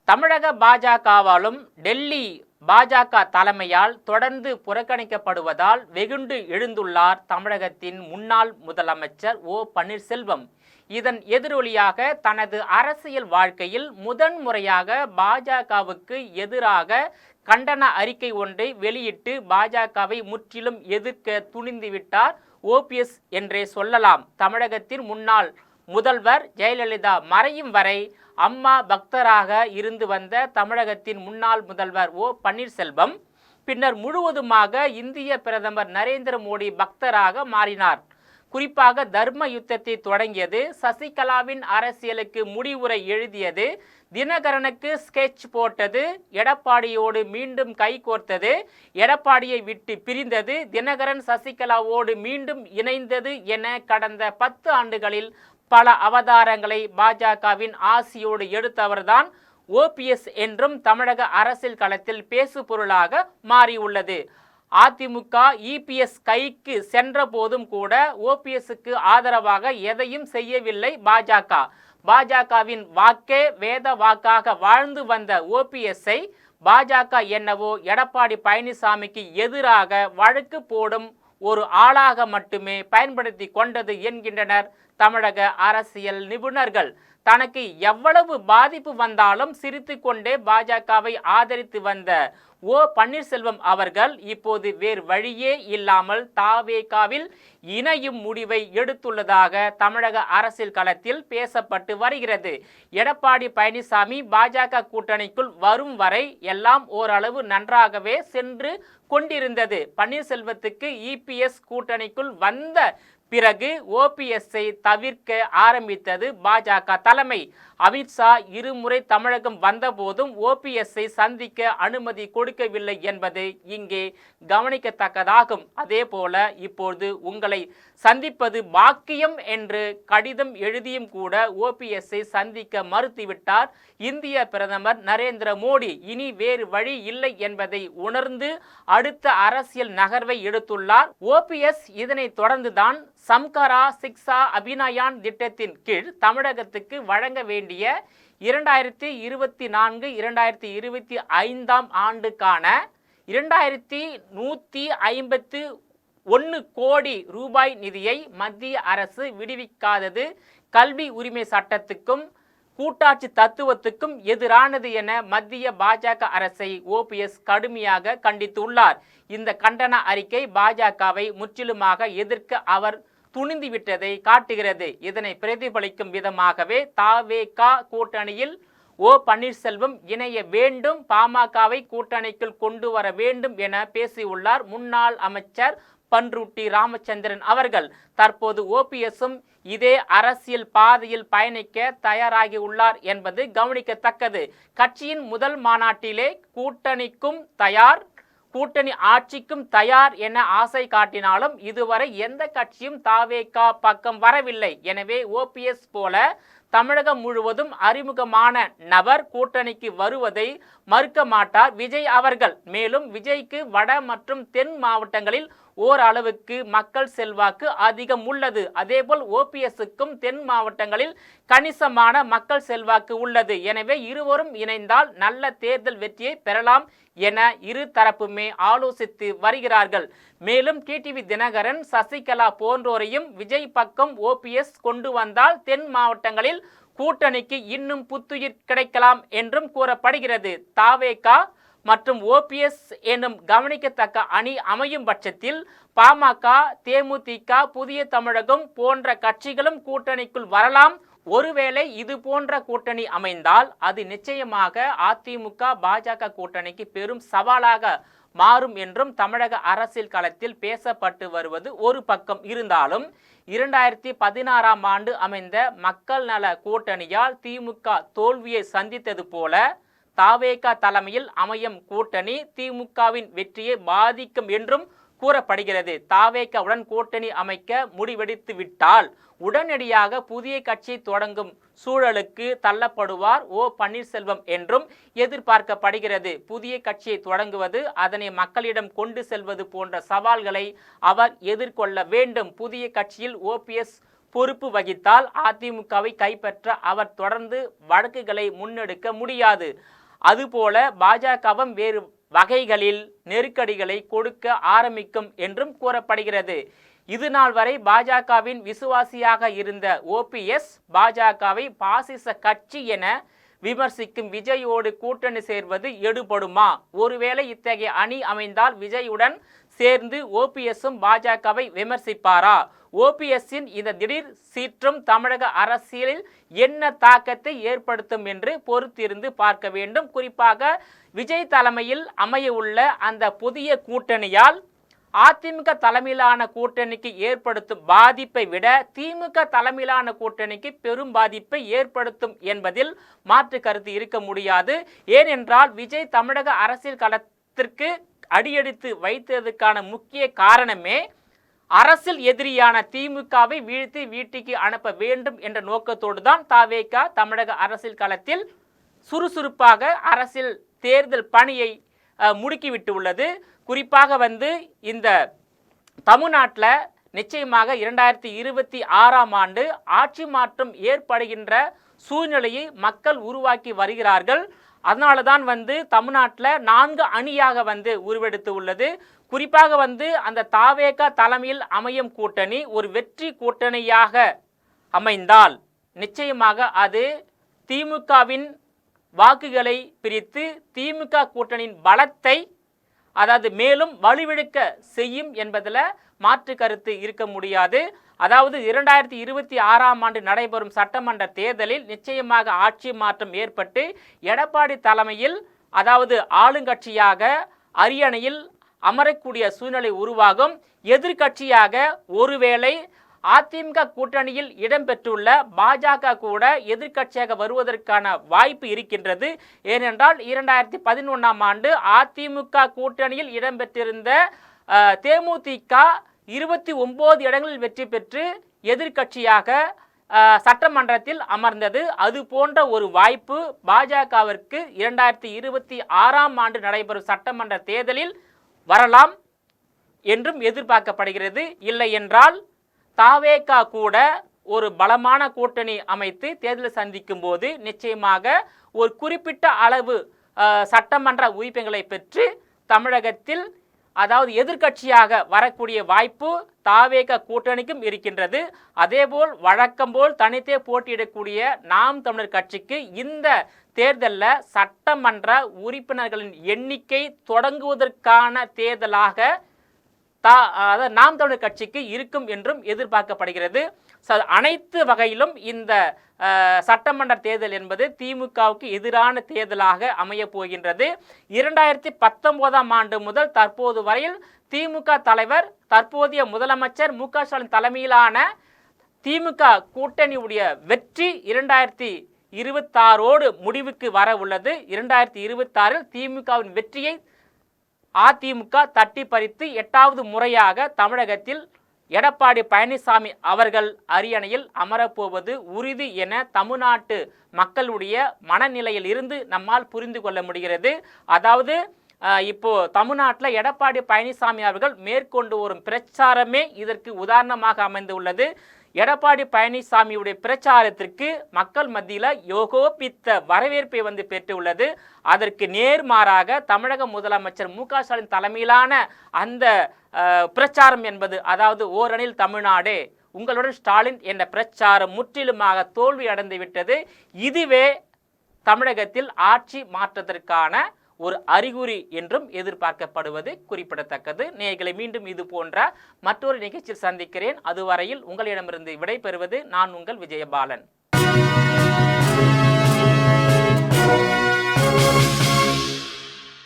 தமிழக பாஜகவாலும் டெல்லி பாஜக தலைமையால் தொடர்ந்து புறக்கணிக்கப்படுவதால் வெகுண்டு எழுந்துள்ளார் தமிழகத்தின் முன்னாள் முதலமைச்சர் ஓ பன்னீர்செல்வம். இதன் எதிரொலியாக தனது அரசியல் வாழ்க்கையில் முதன்முறையாக பாஜகவுக்கு எதிராக கண்டன அறிக்கை ஒன்றை வெளியிட்டு பாஜகவை முற்றிலும் எதிர்க்க துணிந்துவிட்டார் ஓபிஎஸ் என்றே சொல்லலாம். தமிழகத்தின் முன்னாள் முதல்வர் ஜெயலலிதா மறையும் வரை அம்மா பக்தராக இருந்து வந்த தமிழகத்தின் முன்னாள் முதல்வர் ஓ பன்னீர்செல்வம் பின்னர் முழுவதுமாக இந்திய பிரதமர் நரேந்திர மோடி பக்தராக மாறினார். குறிப்பாக தர்ம யுத்தத்தை தொடங்கியது, சசிகலாவின் அரசியலுக்கு முடிவுரை எழுதியது, தினகரனுக்கு ஸ்கெட்ச் போட்டது, எடப்பாடியோடு மீண்டும் கைகோர்த்தது, எடப்பாடியை விட்டு பிரிந்தது, தினகரன் சசிகலாவோடு மீண்டும் இணைந்தது என கடந்த 10 ஆண்டுகளில் பல அவதாரங்களை பாஜகவின் ஆசியோடு எடுத்தவர்தான் ஓபிஎஸ் என்றும் தமிழக அரசியல் களத்தில் பேசு பொருளாக மாறியுள்ளது. அதிமுக இபிஎஸ் கைக்கு சென்ற போதும் கூட ஓபிஎஸ்க்கு ஆதரவாக எதையும் செய்யவில்லை பாஜக. பாஜகவின் வாக்கே வேத வாக்காக வாழ்ந்து வந்த ஓபிஎஸ்ஐ பாஜக என்னவோ எடப்பாடி பழனிசாமிக்கு எதிராக வழக்கு போடும் ஒரு ஆளாக மட்டுமே பயன்படுத்தி கொண்டது என்கின்றனர் தமிழக அரசியல் நிபுணர்கள். தனக்கு எவ்வளவு பாதிப்பு வந்தாலும் சிரித்து கொண்டே பாஜகவை ஆதரித்து வந்த ஓ பன்னீர்செல்வம் அவர்கள் இப்போது வேறு வழியே இல்லாமல் தாவேகாவில் இணையும் முடிவை எடுத்துள்ளதாக தமிழக அரசியல் களத்தில் பேசப்பட்டு வருகிறது. எடப்பாடி பழனிசாமி பாஜக கூட்டணிக்குள் வரும் வரை எல்லாம் ஓரளவு நன்றாகவே சென்று கொண்டிருந்தது. பன்னீர்செல்வத்துக்கு இபிஎஸ் கூட்டணிக்குள் வந்த பிறகு ஓபிஎஸ்ஐ தவிர்க்க ஆரம்பித்தது பாஜக தலைமை. அமித்ஷா இருமுறை தமிழகம் வந்தபோதும் ஓபிஎஸ்ஐ சந்திக்க அனுமதி கொடுக்கவில்லை என்பது இங்கே கவனிக்கத்தக்கதாகும். அதே போல இப்போது உங்களை சந்திப்பது பாக்கியம் என்று கடிதம் எழுதியும் கூட ஓபிஎஸ்ஐ சந்திக்க மறுத்துவிட்டார் இந்திய பிரதமர் நரேந்திர மோடி. இனி வேறு வழி இல்லை என்பதை உணர்ந்து அடுத்த அரசியல் நகர்வை எடுத்துள்ளார் ஓபிஎஸ். இதனைத் தொடர்ந்துதான் சம்கரா சிக்ஷா அபிநயான் திட்டத்தின் கீழ் தமிழகத்துக்கு வழங்க வேண்டிய 2024-2025 ஆண்டுக்கான 2151 கோடி ரூபாய் நிதியை மத்திய அரசு விடுவிக்காதது கல்வி உரிமை சட்டத்துக்கும் கூட்டாட்சி தத்துவத்துக்கும் எதிரானது என மத்திய பாஜக அரசை ஓபிஎஸ் கடுமையாக கண்டித்துள்ளார். இந்த கண்டன அறிக்கை பாஜகவை முற்றிலுமாக எதிர்க்க அவர் துணிந்துவிட்டதை காட்டுகிறது. இதனை பிரதிபலிக்கும் விதமாகவே தாவேகா கூட்டணியில் ஓ பன்னீர்செல்வம் இணைய வேண்டும், பாமகவை கூட்டணிக்குள் கொண்டு வர வேண்டும் என பேசியுள்ளார் முன்னாள் அமைச்சர் பன்ருட்டி ராமச்சந்திரன் அவர்கள். தற்போது ஓபிஎஸும் இதே அரசியல் பாதையில் பயணிக்க தயாராகியுள்ளார் என்பது கவனிக்கத்தக்கது. கட்சியின் முதல் மாநாட்டிலே கூட்டணிக்கும் தயார், கூட்டணி ஆட்சிக்கும் தயார் என ஆசை காட்டினாலும் இதுவரை எந்த கட்சியும் தாவேகா பக்கம் வரவில்லை. எனவே ஓபிஎஸ் போல தமிழகம் முழுவதும் அறிமுகமான நபர் கூட்டணிக்கு வருவதை மறுக்க மாட்டார் விஜய் அவர்கள். மேலும் விஜய்க்கு வட மற்றும் தென் மாவட்டங்களில் ஓரளவுக்கு மக்கள் செல்வாக்கு அதிகம் உள்ளது. அதேபோல் ஓபிஎஸ்க்கும் தென் மாவட்டங்களில் கணிசமான மக்கள் செல்வாக்கு உள்ளது. எனவே இருவரும் இணைந்தால் நல்ல தேர்தல் வெற்றியை பெறலாம் என இரு தரப்புமே ஆலோசித்து வருகிறார்கள். மேலும் டிடிவி தினகரன், சசிகலா போன்றோரையும் விஜய் பக்கம் ஓபிஎஸ் கொண்டு வந்தால் தென் மாவட்டங்களில் கூட்டணிக்கு இன்னும் புத்துயிர் கிடைக்கலாம் என்றும் கூறப்படுகிறது. தாவேகா மற்றும் ஓபிஎஸ் எனும் கவனிக்கத்தக்க அணி அமையும் பட்சத்தில் பாமக, தேமுதிக, புதிய தமிழகம் போன்ற கட்சிகளும் கூட்டணிக்குள் வரலாம். ஒருவேளை இது போன்ற கூட்டணி அமைந்தால் அது நிச்சயமாக அதிமுக பாஜக கூட்டணிக்கு பெரும் சவாலாக மாறும் என்றும் தமிழக அரசியல் களத்தில் பேசப்பட்டு வருவது ஒரு பக்கம் இருந்தாலும் 2016ஆம் ஆண்டு அமைந்த மக்கள் நல கூட்டணியால் திமுக தோல்வியை சந்தித்தது போல தாவேகா தலைமையில் அமையும் கூட்டணி திமுகவின் வெற்றியை பாதிக்கும் என்றும் கூறப்படுகிறது. தாவேகாவுடன் கூட்டணி அமைக்க முடிவெடுத்து விட்டால் உடனடியாக புதிய கட்சி தொடங்கும் சூழலுக்கு தள்ளப்படுவார் ஓ பன்னீர்செல்வம் என்றும் எதிர்பார்க்கப்படுகிறது. புதிய கட்சியை தொடங்குவது, அதனை மக்களிடம் கொண்டு செல்வது போன்ற சவால்களை அவர் எதிர்கொள்ள வேண்டும். புதிய கட்சியில் ஓபிஎஸ் பொறுப்பு வகித்தால் அதிமுகவை கைப்பற்ற அவர் தொடர்ந்து வழக்குகளை முன்னெடுக்க முடியாது. அதுபோல பாஜகவும் வேறு வகைகளில் நெருக்கடிகளை கொடுக்க ஆரம்பிக்கும் என்றும் கூறப்படுகிறது. இது நாள் வரை பாஜகவின் விசுவாசியாக இருந்த ஓபிஎஸ் பாஜகவை பாசிச கட்சி என விமர்சிக்கும் விஜயோடு கூட்டணி சேர்வது எடுபடுமா? ஒருவேளை இத்தகைய அணி அமைந்தால் விஜயுடன் சேர்ந்து ஓபிஎஸ்ஸும் பாஜகவை விமர்சிப்பாரா? ஓபிஎஸ்ஸின் இந்த திடீர் சீற்றம் தமிழக அரசியலில் என்ன தாக்கத்தை ஏற்படுத்தும் என்று பொறுத்திருந்து பார்க்க வேண்டும். குறிப்பாக விஜய் தலைமையில் அமைய உள்ள அந்த புதிய கூட்டணியால் அதிமுக தலைமையிலான கூட்டணிக்கு ஏற்படுத்தும் பாதிப்பை விட திமுக தலைமையிலான கூட்டணிக்கு பெரும் பாதிப்பை ஏற்படுத்தும் என்பதில் மாற்று கருத்து இருக்க முடியாது. ஏனென்றால் விஜய் தமிழக அரசியல் களத்திற்கு அடியெடுத்து வைத்ததற்கான முக்கிய காரணமே அரசியல் எதிரியான திமுகவை வீழ்த்தி வீட்டுக்கு அனுப்ப வேண்டும் என்ற நோக்கத்தோடு தான் தவேக தமிழக அரசியல் களத்தில் சுறுசுறுப்பாக அரசியல் தேர்தல் பணியை முடுக்கிவிட்டு உள்ளது. குறிப்பாக இந்த தமிழ்நாட்டில் நிச்சயமாக 2026ஆம் ஆண்டு ஆட்சி மாற்றம் ஏற்படுகின்ற சூழ்நிலையை மக்கள் உருவாக்கி வருகிறார்கள். அதனால தான் தமிழ்நாட்டில் 4 அணியாக உருவெடுத்து உள்ளது. குறிப்பாக அந்த தவேக தலைமையில் அமையும் கூட்டணி ஒரு வெற்றி கூட்டணியாக அமைந்தால் நிச்சயமாக அது திமுகவின் வாக்குகளை பிரித்து திமுக கூட்டணியின் பலத்தை மேலும் வலுவிழக்க செய்யும் என்பதில் மாற்று கருத்து இருக்க முடியாது. 2026ஆம் ஆண்டு நடைபெறும் சட்டமன்ற தேர்தலில் நிச்சயமாக ஆட்சி மாற்றம் ஏற்பட்டு எடப்பாடி தலைமையில் ஆளுங்கட்சியாக அரியணையில் அமரக்கூடிய சூழ்நிலை உருவாகும். எதிர்கட்சியாக ஒருவேளை அதிமுக கூட்டணியில் இடம்பெற்றுள்ள பாஜக கூட எதிர்கட்சியாக வருவதற்கான வாய்ப்பு இருக்கின்றது. ஏனென்றால் 2011ஆம் ஆண்டு அதிமுக கூட்டணியில் இடம்பெற்றிருந்த தேமுதிக 29 இடங்களில் வெற்றி பெற்று எதிர்கட்சியாக சட்டமன்றத்தில் அமர்ந்தது. அது போன்ற ஒரு வாய்ப்பு பாஜகவிற்கு 2026ஆம் ஆண்டு நடைபெறும் சட்டமன்ற தேர்தலில் வரலாம் என்றும் எதிர்பார்க்கப்படுகிறது. இல்லை என்றால் தவேக கூட ஒரு பலமான கூட்டணி அமைத்து தேர்தலை சந்திக்கும் போது நிச்சயமாக ஒரு குறிப்பிட்ட அளவு சட்டமன்ற உறுப்பினர்களை பெற்று தமிழகத்தில் எதிர்கட்சியாக வரக்கூடிய வாய்ப்பு தவேக கூட்டணிக்கும் இருக்கின்றது. அதேபோல் வழக்கம்போல் தனித்தே போட்டியிடக்கூடிய நாம் தமிழர் கட்சிக்கு இந்த தேர்தலில் சட்டமன்ற உறுப்பினர்களின் எண்ணிக்கை தொடங்குவதற்கான தேர்தலாக நாம் தமிழர் கட்சிக்கு இருக்கும் என்றும் எதிர்பார்க்கப்படுகிறது. அனைத்து வகையிலும் இந்த சட்டமன்ற தேர்தல் என்பது திமுகவுக்கு எதிரான தேர்தலாக அமைய போகின்றது. 2019ஆம் ஆண்டு முதல் தற்போது வரையில் திமுக தலைவர் தற்போதைய முதலமைச்சர் மு.க. ஸ்டாலின் தலைமையிலான திமுக கூட்டணியுடைய வெற்றி 2026ஓடு முடிவுக்கு வர உள்ளது. 2026இல் திமுகவின் வெற்றியை அதிமுக தட்டி பறித்து 8வது முறையாக தமிழகத்தில் எடப்பாடி பழனிசாமி அவர்கள் அரியணையில் அமரப்போவது உறுதி என தமிழ்நாட்டு மக்களுடைய மனநிலையில் இருந்து நம்மால் புரிந்து கொள்ள முடிகிறது. இப்போ தமிழ்நாட்டில் எடப்பாடி பழனிசாமி அவர்கள் மேற்கொண்டு வரும் பிரச்சாரமே இதற்கு உதாரணமாக அமைந்துள்ளது. எடப்பாடி பழனிசாமியுடைய பிரச்சாரத்திற்கு மக்கள் மத்தியில் யோகோபித்த வரவேற்பை பெற்றுள்ளது. அதற்கு நேர்மாறாக தமிழக முதலமைச்சர் மு.க. ஸ்டாலின் தலைமையிலான அந்த பிரச்சாரம் என்பது ஓரணியில் தமிழ்நாடே உங்களுடன் ஸ்டாலின் என்ற பிரச்சாரம் முற்றிலுமாக தோல்வி அடைந்து விட்டது. இதுவே தமிழகத்தில் ஆட்சி மாற்றத்திற்கான ஒரு அறிகுறி என்றும் எதிர்பார்க்கப்படுவது குறிப்பிடத்தக்கது. நேயர்களை மீண்டும் இது போன்ற மற்றொரு நிகழ்ச்சியில் சந்திக்கிறேன். அதுவரையில் உங்களிடமிருந்து விடைபெறுவது நான் உங்கள் விஜயபாலன்.